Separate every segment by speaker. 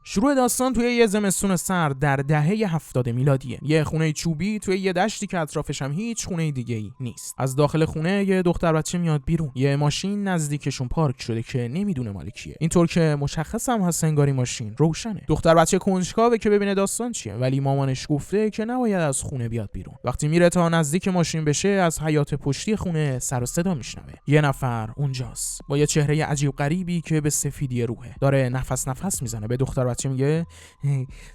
Speaker 1: شروع داستان توی یه زمستون سرد در دهه 70 میلادیه. یه خونه چوبی توی یه دشتی که اطرافش هم هیچ خونه دیگه‌ای نیست. از داخل خونه یه دختر بچه میاد بیرون. یه ماشین نزدیکشون پارک شده که نمیدونه مال کیه. اینطور که مشخص هم هست انگاری ماشین روشنه. دختر بچه کنجکاوه که ببینه داستان چیه، ولی مامانش گفته که نباید از خونه بیاد بیرون. وقتی میره تا نزدیک ماشین بشه، از حیاط پشتی خونه سر و صدا میشنوه. یه نفر اونجاست با یه چهره عجیب غریبی که به سفیدی روحه. داره نفس میزنه. به دختر بچه میگه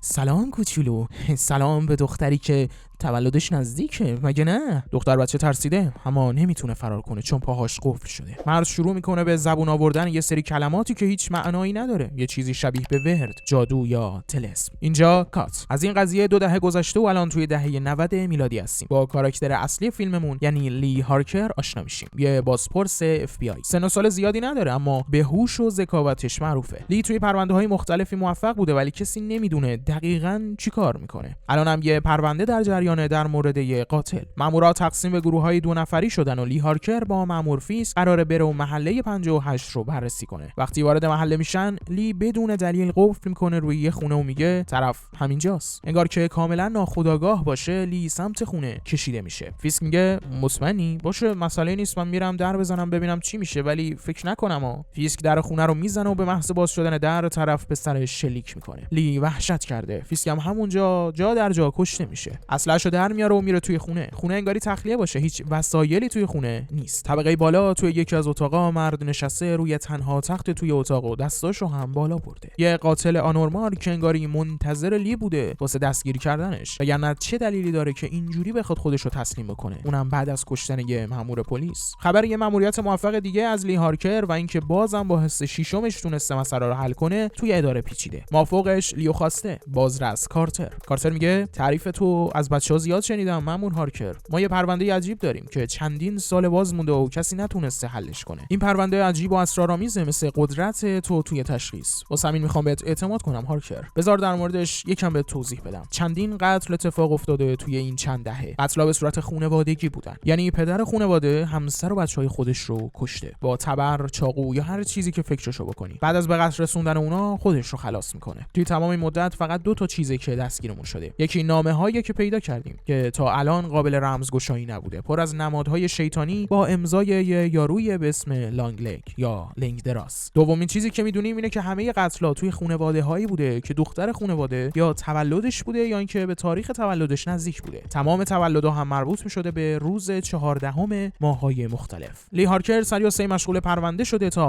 Speaker 1: سلام کوچولو، سلام به دختری که تولدش نزدیکه، مگه نه؟ دختر بچه ترسیده اما نمیتونه فرار کنه چون پاهاش قفل شده. مرد شروع میکنه به زبون آوردن یه سری کلماتی که هیچ معنایی نداره، یه چیزی شبیه به ورد، جادو یا طلسم. اینجا کات. از این قضیه 2 دهه گذشته و الان توی دهه 90 میلادی هستیم. با کاراکتر اصلی فیلممون یعنی لی هارکر آشنا میشیم. یه بازپرس FBI. سن و سال زیادی نداره اما به هوش و ذکاوتش معروفه. لی توی پرونده‌های مختلفی موفق بوده ولی کسی نمیدونه دقیقاً چیکار میکنه. الان هم یه پرونده در جریانه در مورد یه قاتل. مامورا تقسیم به گروه‌های 2 نفری شدن و لی هارکر با مامور فیس قراره بره و محله 58 رو بررسی کنه. وقتی وارد محله میشن، لی بدون دلیل قفل میکنه روی یه خونه و میگه طرف همینجاست. انگار که کاملا ناخودآگاه باشه، لی سمت خونه کشیده میشه. فیس میگه مطمئنی؟ باشه مسئله نیست، من میرم در بزنم ببینم چی میشه، ولی فکر نکنم. فیسک در خونه رو میزنه و به محض باز شدن در طرف به سرش شلیک میکنه. لی وحشت کرده. فیسک هم همونجا جا در جا کشته میشه. اسلحه‌شو در میاره و میره توی خونه. خونه انگاری تخلیه باشه، هیچ وسایلی توی خونه نیست. طبقه بالا توی یکی از اتاقا مرد نشسته روی تنها تخت توی اتاق و دستاشو هم بالا برده. یه قاتل آنورمال که انگاری منتظر لی بوده واسه دستگیری کردنش. وگرنه چه دلیلی داره که اینجوری بخواد خودشو تسلیم بکنه، اونم بعد از کشتن یه مأمور پلیس. خبر یه مأموریت موفق دیگه از لی هارکر و اینکه بازم با حس شیشمش تونسته مسئله رو حل کنه توی اداره پیچیده. مافوقش لیو خواسته، بازرس کارتر میگه تعریف تو از بچه‌ها زیاد شنیدم مأمور هارکر. ما یه پرونده عجیب داریم که چندین سال باز مونده و کسی نتونسته حلش کنه. این پرونده عجیب و اسرارآمیزه مثل قدرت تو توی تشخیص. واسه همین میخوام بهت اعتماد کنم هارکر. بذار در موردش یکم بهت توضیح بدم. چندین قتل اتفاق افتاده توی این چند دهه. قتل‌ها به صورت خانوادگی بودن. یعنی پدر خانواده همسر و بچهای خودش رو کشته با تبر، چاقو یا هر چیزی که فکرشو بکنی. بعد از به قتل رسوندن اونا خودش رو خلاص میکنه. توی تمام این مدت فقط 2 تا چیزی که دستگیرمون شده. یکی نامه‌هایی که پیدا کردیم که تا الان قابل رمزگشایی نبوده، پر از نمادهای شیطانی با امضای یارویی به اسم لانگ لگ یا لنگ دراز. دومین چیزی که میدونیم اینه که همه قتل‌ها توی خانواده‌هایی بوده که دختر خانواده یا تولدش بوده یا اینکه به تاریخ تولدش نزدیک بوده. تمام تولدها هم مربوط می‌شده به روز 14 ماه‌های مختلف. لی هارکر سریع سه مشغول پرونده شده تا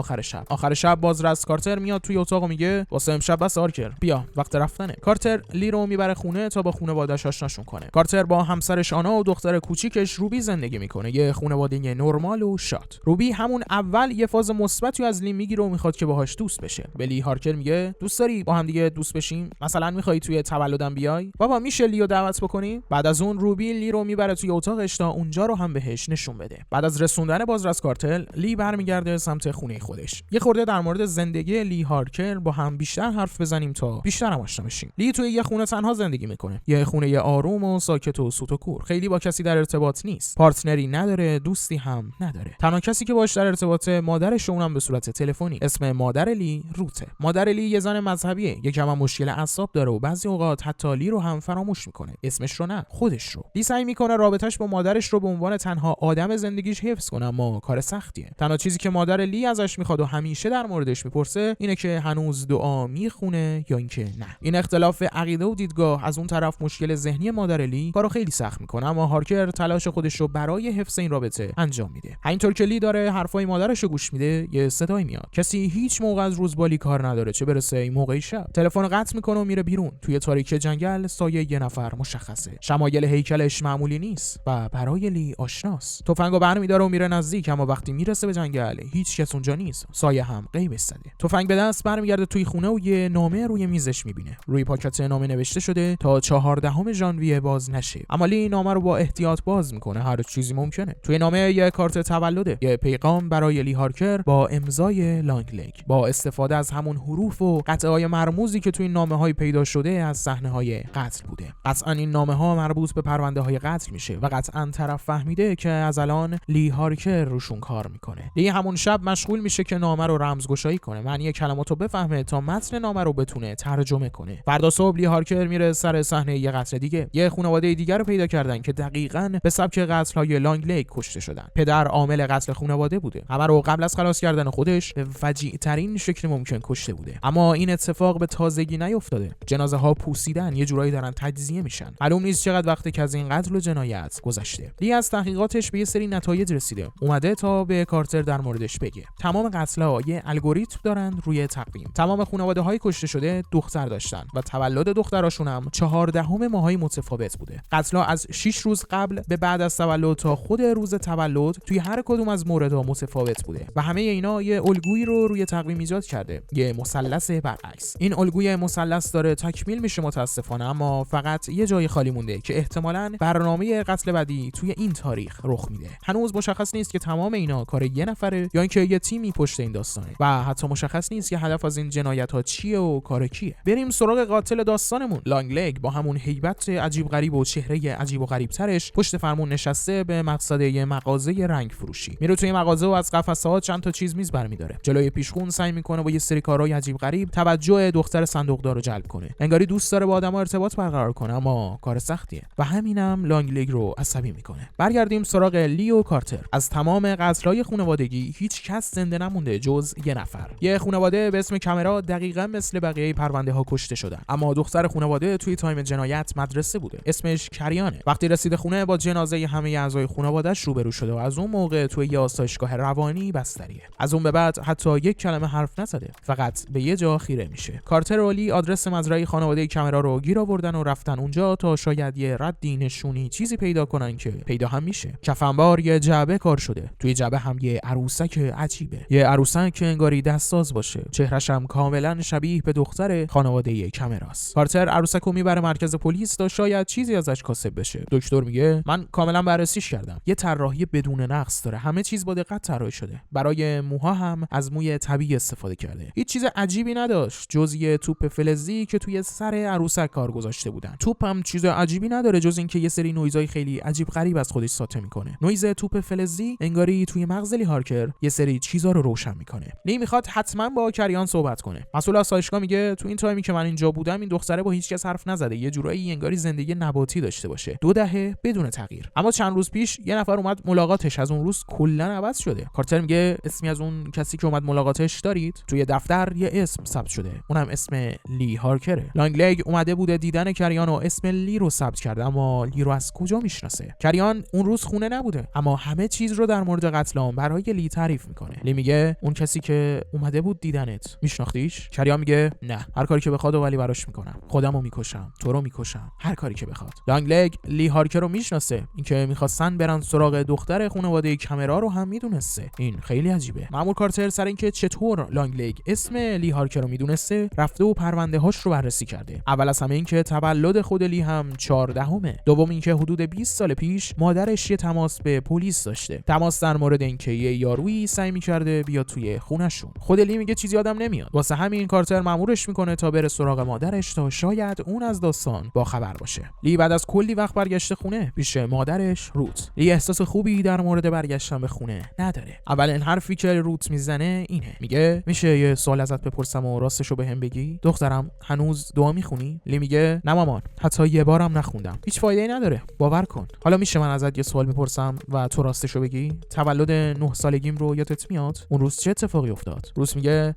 Speaker 1: آخر شب بازرس کارتر میاد توی اتاق و میگه واسه امشب بس هارکر، بیا وقت رفتنه. کارتر لی رو میبره خونه تا با خانواده‌اش آشناشون کنه. کارتر با همسرش آنا و دختر کوچیکش روبی زندگی میکنه، یه خانواده نرمال و شاد. روبی همون اول یه فاز مثبتی از لی میگیره و میخواد که باهاش دوست بشه. ولی هارکر میگه دوست داری با هم دیگه دوست بشیم؟ مثلا میخوای توی تولدم بیای؟ بابا میشه لیو دعوت بکنی؟ بعد از اون روبی لی رو میبره توی اتاقش تا اونجا رو هم بهش نشون بده. بعد از رسوندن بازرس کارتل، لی برمیگرده سمت خونه خودش. یه خورده در مورد زندگی لی هارکر با هم بیشتر حرف بزنیم تا بیشتر هم آشنا بشیم. لی توی یه خونه تنها زندگی میکنه. یه خونه آروم و ساکت و سوت و کور. خیلی با کسی در ارتباط نیست. پارتنری نداره، دوستی هم نداره. تنها کسی که باهاش در ارتباطه مادرش، اونم به صورت تلفنی. اسم مادر لی روته. مادر لی یه زن مذهبیه. یکم هم مشکل اعصاب داره و بعضی اوقات حتی لی رو هم فراموش میکنه. اسمش رو نه، خودش رو. لی سعی میکنه رابطش با مادرش رو به عنوان تنها آدم زندگیش حفظ کنه، اما کار سختیه. تنها چیزی که مادر لی ازش میخواد و همیشه در موردش میپرسه اینه که هنوز دعا میخونه یا اینکه نه. این اختلاف عقیده و دیدگاه از اون طرف مشکل ذهنی مادر لی کارو خیلی سخت میکنه، اما هارکر تلاش خودش رو برای حفظ این رابطه انجام میده. همینطور که لی داره حرفای مادرش رو گوش میده، یه صدایی میاد. کسی هیچ موقع از روز با لی کار نداره، چه برسه این موقع شب. تلفن قطع میکنه و میره بیرون. توی تاریکی جنگل سایه یه نفر مشخصه. شمایل هیکلش معمولی نیست و برای لی آشناست. تفنگو برمی‌داره و میره نزدیک، اما وقتی میرسه به جنگل هیچ کس اونجا نیست. سایه هم غیب زده. تفنگ به دست برمیگرده توی خونه و یه نامه روی میزش میبینه. روی پاکت نامه نوشته شده تا 14 ژانویه با باز نشه. اما لی نامه رو با احتیاط باز میکنه، هر چیزی ممکنه. توی نامه یه کارت تولده، یه پیغام برای لی هارکر با امضای لانگلگ، با استفاده از همون حروف و قطعه‌های مرموزی که توی نامه‌های پیدا شده از صحنه‌های قتل بوده. قطعاً این نامه‌ها مربوط به پرونده‌های قتل میشه و قطعاً طرف فهمیده که از الان لی هارکر روشون کار میکنه. لی همون شب مشغول میشه که نامه رو رمزگشایی کنه، معنی کلماتو بفهمه تا متن نامه رو بتونه ترجمه کنه. فردا صبح لی هارکر میره سر صحنه یه قتل دیگه. یه خانواده دیگه رو پیدا کردن که دقیقاً به سبک قتل‌های لانگلیگ کشته شدن. پدر عامل قتل خانواده بوده. همه رو قبل از خلاص کردن خودش به فجیع‌ترین شکل ممکن کشته بوده. اما این اتفاق به تازگی نیفتاده. جنازه ها پوسیدن، یه جورایی دارن تجزیه میشن. معلوم نیست چقدر وقتی که از این قتل و جنایت گذشته. لی از تحقیقاتش به یه سری نتایج رسیده. اومده تا به کارتر در موردش بگه. تمام قتل‌ها یه الگوریتم دارن روی تقویم. تمام خانواده‌های کشته شده دختر داشتن و تولد دختراشون هم 14 ماه‌های متفاوت بوده. قتل‌ها از 6 روز قبل به بعد از تولد تا خود روز تولد توی هر کدوم از موردها متفاوت بوده و همه اینا یه الگویی رو روی تقویم ایجاد کرده، یه مثلث برعکس. این الگوی مثلث داره تکمیل میشه متاسفانه، اما فقط یه جای خالی مونده که احتمالاً برنامه قتل بعدی توی این تاریخ رخ میده. هنوز مشخص نیست که تمام اینا کار یه نفره یا اینکه یه تیمی پشت این داستانه و حتی مشخص نیست که هدف از این جنایت‌ها چیه و کار کیه. بریم سراغ قاتل داستانمون. لانگلیگ با همون هیبت عجیب غریب و چهره عجیب و غریب ترش پشت فرمون نشسته به مقصد یه مغازه رنگ فروشی. میره توی مغازه و از قفسه‌ها چند تا چیز میز برمی‌داره. جلوی پیشخون سعی میکنه با یه سری کارهای عجیب غریب توجه دختر صندوقدار رو جلب کنه. انگاری دوست داره با آدم‌ها ارتباط برقرار کنه، اما کار سختیه و همینم لانگلیگ رو عصبی میکنه. برگردیم سراغ لی و کارتر. از تمام قتل‌های خانوادگی هیچ کس زنده نمونده جز یه نفر. یه خانواده به اسم کامرا دقیقاً مثل بقیه پرونده‌ها کشته شدن، اما دختر خانواده توی تایم جنایت مدرسه بوده. اسمش کریانه. وقتی رسید خونه با جنازه همه اعضای خانواده‌اش روبرو شده و از اون موقع توی یه آسایشگاه روانی بستریه. از اون به بعد حتی یک کلمه حرف نزده، فقط به یه جا خیره میشه. کارتر و لی آدرس مزرعه خانواده کامرا رو گیر آوردن و رفتن اونجا تا شاید یه ردی نشونی چیزی پیدا کنن که پیدا هم میشه. کفنبار یه جعبه کار شده. توی جعبه هم یه عروسک عجیبه. یه عروسک که انگاری دستساز باشه. چهره‌ش هم کاملا شبیه به دختر خانواده کامراست. کارتر عروسک رو میبره مرکز پلیس تا شاید چیزی ازش کاسب بشه. دکتر میگه من کاملا بررسیش کردم. یه طراحی بدون نقص داره. همه چیز با دقت طراحی شده. برای موها هم از موی طبیعی استفاده کرده. هیچ چیز عجیبی نداشت جز یه توپ فلزی که توی سر عروسک کار گذاشته بودن. توپ هم چیز عجیبی نداره جز اینکه یه سری نویزای خیلی عجیب غریب از خودش ساطع میکنه. نویز توپ فلزی انگاری توی مغز لی هارکر یه سری چیزا رو روشن میکنه. لی میخواد حتما با کریان صحبت کنه. مسئول آسایشگاه میگه تو این تایمی که من اینجا بودم این دختره با هیچ کس حرف نزده. یه جورایی انگاری زندگی نباتی داشته باشه. 2 دهه بدون تغییر. اما چند روز پیش یه نفر اومد ملاقاتش، از اون روز کلا عوض شده. کارتر میگه اسمی از اون کسی که اومد ملاقاتش دارید؟ توی دفتر یه اسم ثبت شده، اونم اسم لی هارکره. لانگلیگ اومده بوده دیدن کریان و اسم لی رو ثبت کرده، اما لی رو از کجا میشناسه؟ کریان اون روز خونه نبوده، اما همه چیز رو در مورد قتل عام برای لی تعریف میکنه. لی میگه اون کسی که اومده بود دیدنت، میشناختیش؟ کریان میگه نه، هر کاری که بخواد و ولی براش میکنم. خودمو میکشم، تو رو میکشم، هر کاری که بخواد. لانگلیگ لی هارکر رو میشناسه. اینکه میخواستن برن سراغ دختر خانواده کامرا رو هم میدونسته. این خیلی عجیبه. مأمور کارتر سر اینکه چطور لانگلیگ اسم لی هارکر رو میدونسته رفته و پرونده هاش رو بررسی کرده. اول از همه اینکه تولد خود لی هم 14مه. دوم اینکه حدود 20 سال پیش مادرش یه تماس به پلیس داشته. تماس در مورد اینکه یه یارویی سعی می‌کرده بیاد توی خونه‌شون. خود لی میگه چیزی یادم نمیاد. واسه همین کارتر مأمورش میکنه تا بره سراغ مادرش تا شاید اون از داستان با خبر باشه. لی بعد از کلی وقت برگشته خونه پیش مادرش روت. لی احساس خوبی در مورد برگشتن به خونه نداره. اولین حرفی که روت میزنه اینه. میگه میشه یه سوال ازت بپرسم و راستشو بهم بگی؟ دخترم هنوز دعا میخونی؟ لی میگه نه مامان، حتی یه بارم نخوندم. هیچ فایده‌ای نداره، باور کن. حالا میشه من ازت یه سوال بپرسم و تو راستشو بگی؟ تولد 9 سالگیم رو یادت میاد؟ اون روز چه اتفاقی افتاد؟ روت میگه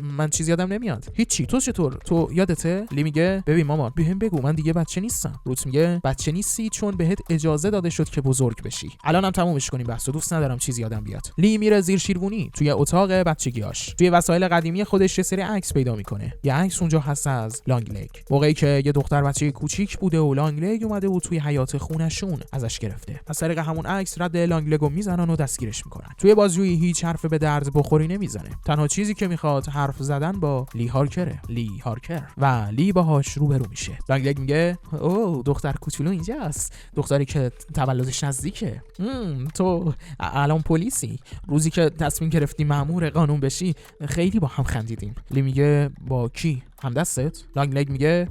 Speaker 1: من چیزی یادم نمیاد. هیچی. تو چطور؟ تو یادته؟ لی میگه ببین مامان، بهم بگو، من دیگه بچه نیستم. روت میگه بچه نیستی چون بهت اجازه داده شد که بزرگ بشی. الانم تمومش کنیم بحثو، دوست ندارم چیزی یادم بیاد. لی میره زیر شیروانی توی اتاق بچگیاش. توی وسایل قدیمی خودش یه سری عکس پیدا میکنه. یه عکس اونجا هست از لانگلیگ، موقعی که یه دختر بچه کوچیک بوده و لانگلیگ اومده بود توی حیاط خونه‌شون ازش گرفته. از طریق همون عکس رد لانگلیگو میزنن و دستگیرش میکنن. توی بازجویی هیچ حرف به درد بخوری نمیزنه. تنها چیزی که میخواد حرف زدن با لی هارکره. لی هارکر و لی باهاش روبرو میشه. لانگلیگ میگه اوه دختر کوچولو اینجاست، دختری که تولدش نزدیکه. تو الان پلیسی، روزی که تصمیم گرفتی مأمور قانون بشی خیلی با هم خندیدیم. لی میگه با کی؟ همدستت؟ لانگلگ میگه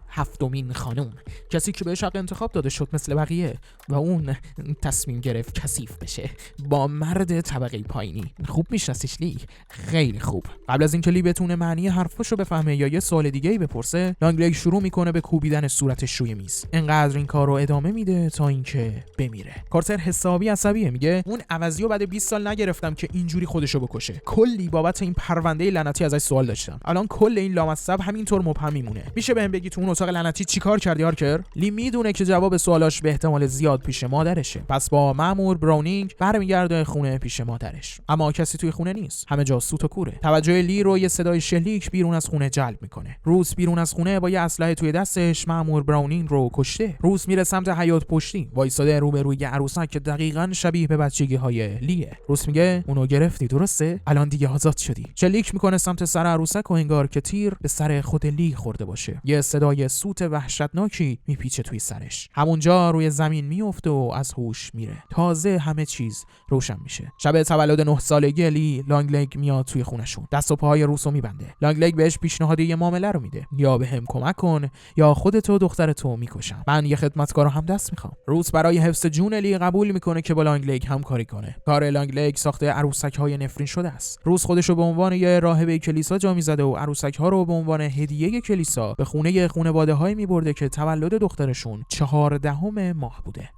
Speaker 1: هفتمین خانم، کسی که بهش حق انتخاب داده شد مثل بقیه و اون تصمیم گرفت کثیف بشه با مرد طبقه پایینی. خوب میشناسیش لی؟ خیلی خوب. قبل از اینکه لی بتونه معنی حرفاشو بفهمه یا یه سوال دیگه‌ای بپرسه، لانگلگ شروع میکنه به کوبیدن صورتش روی میز. انقدر این کارو ادامه میده تا اینکه بمیره. کارتر حسابی عصبیه، میگه اون عوضیو بعد 20 سال نگرفتم که اینجوری خودشو بکشه. کلی بابت این پرونده لعنتی ازش سوال داشتم. الان کل این لامصب همینطور مبهم میمونه. میشه بهم بگی تو اون اتاق لعنتی چیکار کردی هارکر؟ لی میدونه که جواب سوالاش به احتمال زیاد پیش مادرشه. پس با مأمور براونینگ برمیگرده خونه پیش مادرش. اما کسی توی خونه نیست. همه جا سوت و کوره. توجه لی رو یه صدای شلیک بیرون از خونه جلب میکنه. روس بیرون از خونه با یه اسلحه توی دستش مأمور براونینگ رو کشته. روس میره سمت حیاط پشتی، وایساده روبروی عروسک که دقیقاً شبیه به بچگی‌های لیه. روس میگه اونو گرفتی درسته؟ الان دیگه آزاد شدی. شلیک میکنه سمت سر عروسک و انگار که تیر به سر خود لی خورده باشه. یه صدای سوت وحشتناکی میپیچه توی سرش. همونجا روی زمین میفته و از هوش میره. تازه همه چیز روشن میشه. شب تولد 9 سالگی لی، لانگلگ میاد توی خونشون. دست و پاهای روسو میبنده. لانگلگ بهش پیشنهاد یه معامله رو میده. یا بهم کمک کن یا خودتو دخترتو میکشم. من یه خدمتکارو هم دست میخوام. روس برای حفظ جون لی قبول میکنه که با لانگلگ همکاری کنه. کار لانگلگ ساخته عروسک‌های نفرین شده است. روس خودشو به عنوان یه راهبه کلیسا جا میزده و عروسک‌ها رو به عنوان هدیه کلیسا به خانواده‌های میبرده که تولد دخترشون 14 ماه بوده.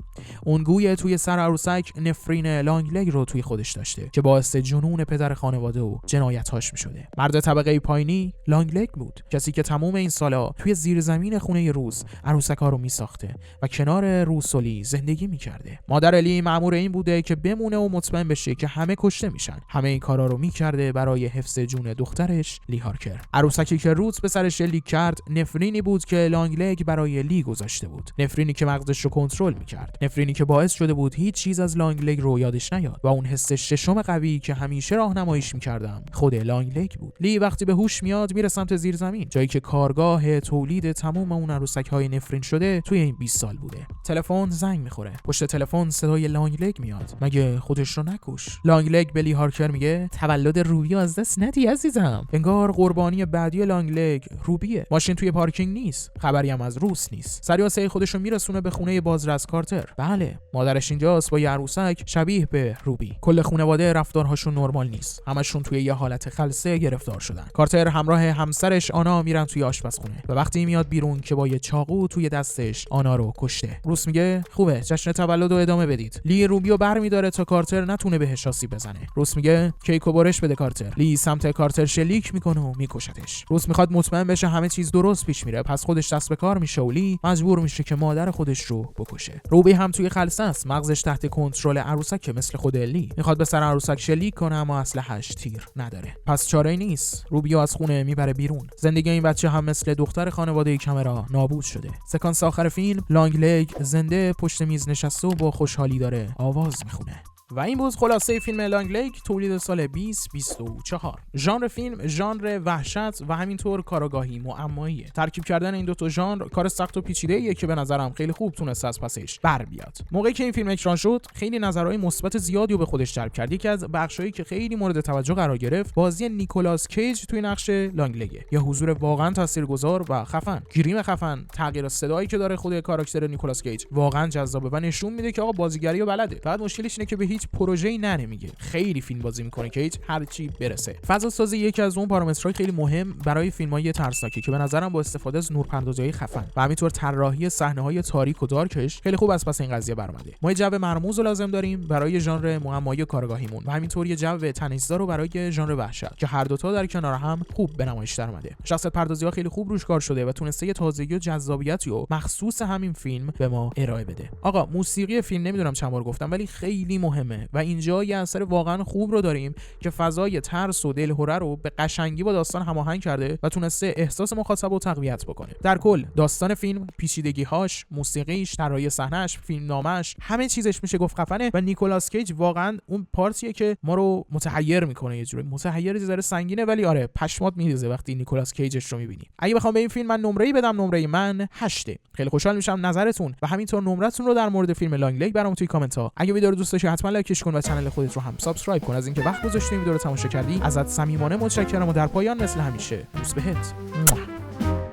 Speaker 1: اون گویه توی سر عروسک نفرین لانگلگ رو توی خودش داشته که باعث جنون پدر خانواده و جنایت‌هاش میشده. مرد طبقه پایینی لانگلگ بود، کسی که تمام این سالا توی زیرزمین خونه روس عروسک‌ها رو میساخته و کنار روسولی زندگی میکرده. مادر لی مأمور این بوده که بمونه و مطمئن بشه که همه کشته میشن. همه این کارا رو میکرده برای حفظ جون دخترش لی هارکر. عروسکی که روس به سرش شلیک کرد نفرینی بود که لانگلگ برای لی گذاشته بود. نفرینی که مغزش رو کنترل میکرد. نفرینی که باعث شده بود هیچ چیز از لانگلگ رو یادش نیاد و اون حس ششم قوی که همیشه راهنماییش میکردم خود لانگلگ بود. لی وقتی به هوش میاد میره سمت زیرزمین، جایی که کارگاه تولید تمام اون عروسک‌های نفرین شده توی این 20 سال بوده. تلفن زنگ میخوره. پشت تلفن صدای لانگلگ میاد. مگه خودش رو نکش؟ لانگلگ به لی هارکر میگه تولد روبی از دست ندی عزیزم. انگار قربانی بعدی لانگلگ روبیه. ماشین توی پارکینگ نیست. خبری هم از روس نیست. سریع سری خودش رو میرسونه به خونه بازرس کارتر. بله، مادرش اینجاست با یه عروسک شبیه به روبی. کل خانواده رفتارهاشون نرمال نیست. همشون توی یه حالت خلسه گرفتار شدن. کارتر همراه همسرش آنا میرن توی آشپزخونه و وقتی میاد بیرون که با یه چاقو توی دستش آنا رو کشته. روس میگه خوبه، جشن تولد رو ادامه بدید. لی روبیو برمی‌داره تا کارتر نتونه بهش آسیب بزنه. روس میگه کیکو برش بده کارتر. لی سمت کارتر شلیک میکنه و میکشتش. روس میخواد مطمئن بشه همه چیز درست پیش میره، پس خودش دست به کار میشه و لی مجبور میشه که مادر خودش رو بکشه. روبی هم توی خلسه است، مغزش تحت کنترل عروسک مثل خود لی. میخواد به سر عروسک شلیک کنه اما اسلحه‌اش تیر نداره. پس چاره‌ای نیست. روبیو از خونه میبره بیرون. زندگی این بچه هم مثل دختر خانواده کامرا نابود شده. سکانس آخر فیلم لانگلگ زنده پشت میز نشسته و با خوشحالی داره آواز میخونه. و این بود خلاصه فیلم لانگلگ، تولید سال 2024. ژانر فیلم ژانر وحشت و همینطور کاراگاهی معماییه. ترکیب کردن این دو تا ژانر کار سخت و پیچیده‌ایه که به نظرم خیلی خوب تونست از پسش بر بیاد. موقعی که این فیلم اکران شد خیلی نظرهای مثبت زیادی رو به خودش جلب کرد. یکی از بخشایی که خیلی مورد توجه قرار گرفت بازی نیکولاس کیج توی نقش لانگلگ. یه حضور واقعا تاثیرگذار و خفن، گریم خفن، تغییر صدایی که داره خود کاراکتر نیکولاس کیج واقعا جذابه و نشون میده که آقا بازیگری رو بلده. فقط مشکلش اینه که به هیچ پروژه‌ای نمیگه. خیلی فیلم بازی میکنه که هیچ هر چی برسه. فضا سازی یکی از اون پارامترهای خیلی مهم برای فیلم‌های ترسناکی که به نظرم با استفاده از نورپردازی‌های خفن و همینطور طراحی صحنه‌های تاریک و دارکش خیلی خوب از پس این قضیه برآمده. ما یه جو مرموز لازم داریم برای ژانر معمایی کاراگاهیمون و همینطور یه جو تنش‌زا رو برای ژانر وحشت که هر دوتا در کنار هم خوب به نمایش در اومده. شخصیت پردازی‌ها خیلی خوب روش کار شده و تونسته یه تازگی و جذابیتی و مخصوص همین فیلم به ما ارائه بده. آقا موسیقی فیلم نمیدونم چند بار گفتم ولی خیلی مهمه. مهمه و اینجا یه اثر واقعا خوب رو داریم که فضای ترس و دلهره رو به قشنگی با داستان هماهنگ کرده و تونسته احساس مخاطب رو تقویت بکنه. در کل داستان فیلم، پیچیدگی‌هاش، موسیقیش، طراحی صحنه‌اش، فیلمنامه‌اش، همه چیزش میشه گفت خفنه و نیکولاس کیج واقعا اون پارتیه که ما رو متحیر میکنه. یه جوری متحیر ذره سنگینه ولی آره پشمات میریزه وقتی نیکولاس کیجش رو میبینی. اگه بخوام به این فیلم من نمره‌ای بدم، نمره من 8. خیلی خوشحال میشم نظرتون و همینطور نمرتون رو در مورد فیلم لانگ لگ برام توی کامنت ها. اگه ویدیو رو دوست داشتی حتما لایکش کن و کانال خودت رو هم سابسکرایب کن. از اینکه وقت گذاشتی ویدیو رو تماشا کردی ازت صمیمانه متشکرم و در پایان مثل همیشه دوست بهت.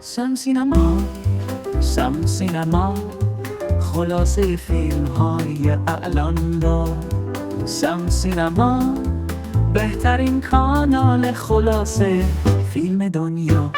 Speaker 2: سم سینما خلاصه فیلم های اعلان دار. سم سینما بهترین کانال خلاصه فیلم دنیا.